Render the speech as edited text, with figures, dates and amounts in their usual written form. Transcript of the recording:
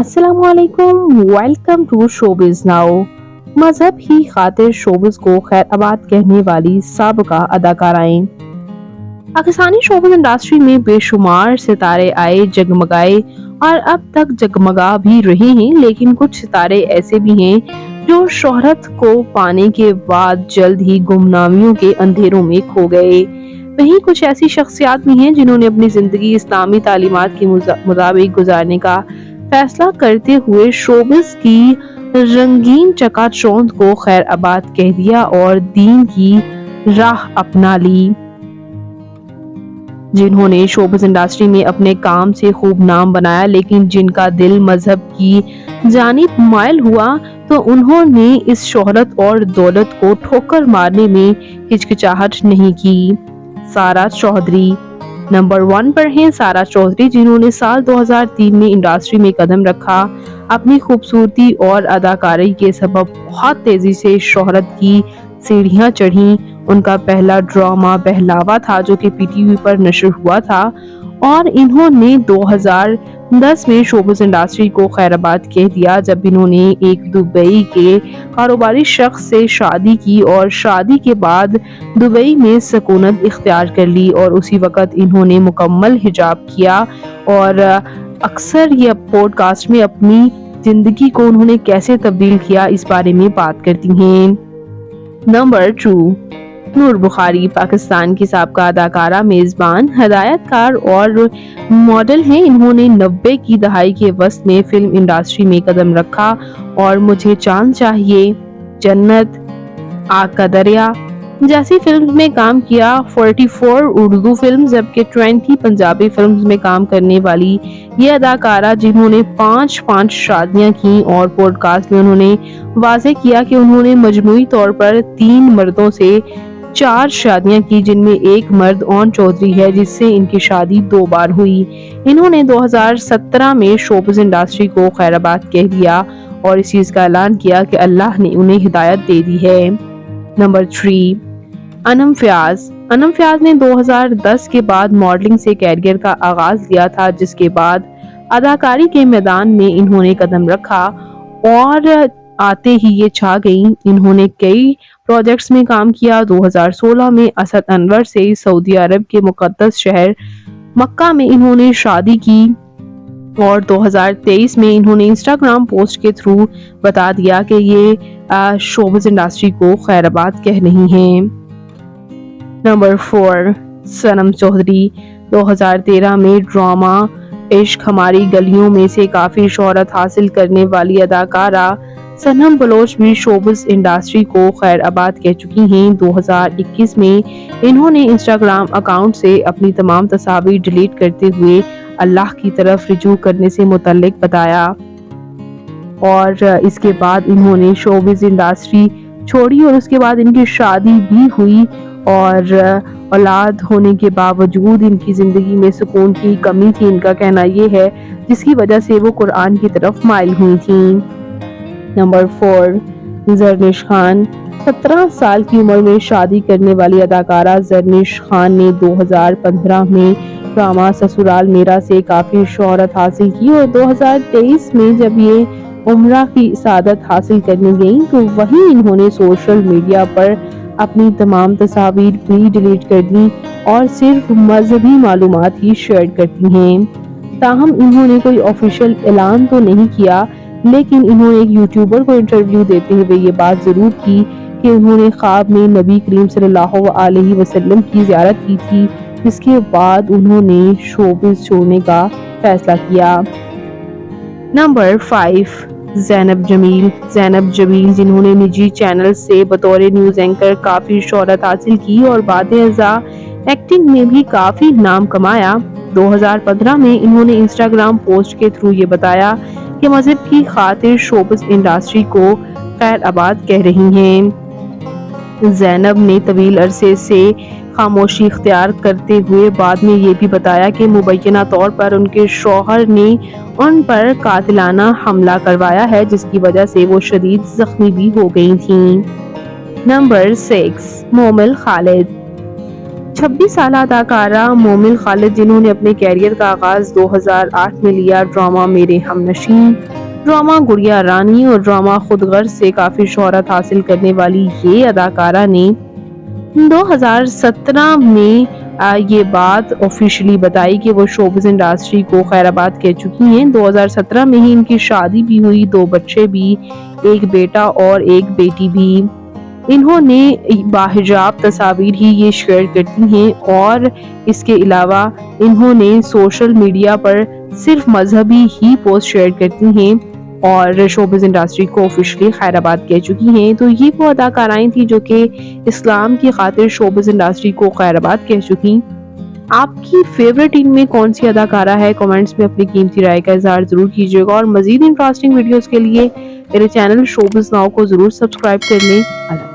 अस्सलाम वालेकुम, welcome to showbiz now. मजहब ही खातिर शोबिज को खैर आबाद कहने वाली साबका अदाकाराएं। पाकिस्तानी शोबिज इंडस्ट्री में बेशुमार सितारे आए, जगमगाए और अब तक जगमगा भी रहे हैं, लेकिन कुछ सितारे ऐसे भी हैं जो शोहरत को पाने के बाद जल्द ही गुमनामियों के अंधेरों में खो गए। वहीं कुछ ऐसी शख्सियात भी हैं जिन्होंने अपनी जिंदगी इस्लामी तालीमात के मुताबिक गुजारने का फैसला करते हुए शोबिस की रंगीन चकाचौंध को खैर आबाद कह दिया और दीन की राह अपना ली। जिन्होंने शोबिस इंडस्ट्री में अपने काम से खूब नाम बनाया, लेकिन जिनका दिल मजहब की जानिब माइल हुआ तो उन्होंने इस शोहरत और दौलत को ठोकर मारने में हिचकिचाहट नहीं की। सारा चौधरी नंबर 1 पर हैं सारा चौधरी, जिन्होंने साल 2003 में इंडस्ट्री में कदम रखा। अपनी खूबसूरती और अदाकारी के सबब बहुत तेजी से शोहरत की सीढ़ियां चढ़ी। उनका पहला ड्रामा बहलावा था जो कि पीटीवी पर नशर हुआ था और इन्होंने 2010 में शोबिस इंडस्ट्री को खैराबाद कह दिया जब इन्होंने एक दुबई के कारोबारी शख्स से शादी की और शादी के बाद दुबई में सकूनत इख्तियार कर ली और उसी वक्त इन्होंने मुकम्मल हिजाब किया। और अक्सर ये पॉडकास्ट में अपनी जिंदगी को उन्होंने कैसे तब्दील किया इस बारे में बात करती हैं। नंबर 2, नूर बुखारी पाकिस्तान की साबका अदाकारा, मेजबान, हदायतकार और मॉडल हैं। इन्होंने 90 की दहाई के वस्त में फिल्म इंडस्ट्री में कदम रखा और मुझे चांद चाहिए, जन्नत, आग का दरिया जैसी फिल्म में काम किया। 44 उर्दू फिल्म जबकि 20 पंजाबी फिल्म्स में काम करने वाली ये अदाकारा, जिन्होंने 5 शादियां की और पॉडकास्ट में उन्होंने वाज़ेह किया कि उन्होंने मजमूई तौर पर 3 मर्दों से 4 शादियां की, जिनमें एक मर्द ओन चौधरी है जिससे इनकी शादी 2 बार हुई। इन्होंने 2017 में शोबिस इंडस्ट्री को खैराबाद कह दिया और इस चीज का ऐलान किया कि अल्लाह ने उन्हें हिदायत दे दी है। नंबर 3, अनम फयाज ने 2010 के बाद मॉडलिंग से कैरियर का आगाज किया था, जिसके बाद अदाकारी के मैदान में इन्होंने कदम रखा और आते ही ये छा गईं। इन्होंने कई प्रोजेक्ट्स में काम किया। 2016 में असद अनवर से सऊदी अरब के मुकद्दस शहर मक्का में इन्होंने शादी की और 2023 में इन्होंने इंस्टाग्राम पोस्ट के थ्रू बता दिया कि ये शोबिस इंडस्ट्री को खैराबाद कह रही हैं। नंबर 4, सनम चौधरी 2013 में ड्रामा इश्क हमारी गलियों में से काफी शोहरत हासिल करने वाली अदाकारा सनम बलोच भी शोबिस इंडस्ट्री को खैर आबाद कह चुकी हैं। 2021 में इन्होंने इंस्टाग्राम अकाउंट से अपनी तमाम तस्वीर डिलीट करते हुए अल्लाह की तरफ रुजू करने से मुतल्लिक बताया और इसके बाद इन्होंने शोबिस इंडस्ट्री छोड़ी और उसके बाद इनकी शादी भी हुई और औलाद होने के बावजूद इनकी जिंदगी में सुकून की कमी थी, इनका कहना ये है, जिसकी वजह से वो कुरान की तरफ माइल हुई थी। नंबर 4, जरनिश खान 17 साल की उम्र में शादी करने वाली अदाकारा जरनिश खान ने 2015 में ड्रामा ससुराल मेरा से काफी शोहरत हासिल की और 2023 में जब ये उम्रा की सादत हासिल करने गई तो वहीं इन्होंने सोशल मीडिया पर अपनी तमाम तस्वीर भी डिलीट कर दी और सिर्फ मजहबी मालूमात ही शेयर करती हैं। ताहम इन्होंने कोई ऑफिशियल ऐलान तो नहीं किया, लेकिन इन्होंने एक यूट्यूबर को इंटरव्यू देते हुए ये बात जरूर की कि उन्होंने ख्वाब में नबी करीम सल्लल्लाहु अलैहि वसल्लम की ज़ियारत की थी, जिसके बाद उन्होंने शोबिस छोड़ने का फैसला किया। नंबर 5, ज़ैनब जमील जिन्होंने निजी चैनल से बतौर न्यूज एंकर काफी शोहरत हासिल की और बाद-ए-अज़ा एक्टिंग में भी काफी नाम कमाया। 2015 में इन्होंने इंस्टाग्राम पोस्ट के थ्रू ये बताया कि मजहब की खातिर शोबिस इंडस्ट्री को खैर आबाद कह रही हैं। ज़ैनब ने तवील अरसे से खामोशी इख्तियार करते हुए बाद में ये भी बताया कि मुबैना तौर पर उनके शौहर ने उन पर कातिलाना हमला करवाया है, जिसकी वजह से वो शदीद जख्मी भी हो गई थीं। नंबर 6, मोमिल खालिद 26 साल अदाकारा मोमिल खालिद, जिन्होंने अपने कैरियर का आगाज 2008 में लिया ड्रामा मेरे हमनशीं, ड्रामा गुड़िया रानी और ड्रामा खुदगर्ज से काफी शोहरत हासिल करने वाली ये अदाकारा ने 2017 में ये बात ऑफिशियली बताई कि वो शोबिज़ इंडस्ट्री को खैराबाद कह चुकी हैं। 2017 में ही इनकी शादी भी हुई, 2 बच्चे भी, एक बेटा और एक बेटी भी। इन्होंने बाहिजाब तस्वीर ही ये शेयर करती हैं और इसके अलावा इन्होंने सोशल मीडिया पर सिर्फ मजहबी ही पोस्ट शेयर करती हैं और शोबिज़ इंडस्ट्री को ऑफिशियली खैराबाद कह चुकी हैं। तो ये वो अदाकाराएं थी जो कि इस्लाम की खातिर शोबिज़ इंडस्ट्री को खैराबाद कह चुकी। आपकी फेवरेट इनमें कौन सी अदाकारा है? कमेंट्स में अपनी कीमती राय का इजहार जरूर कीजिएगा और मजीद इंटरेस्टिंग वीडियोस के लिए मेरे चैनल शोबिज़ नाउ को जरूर सब्सक्राइब कर लें।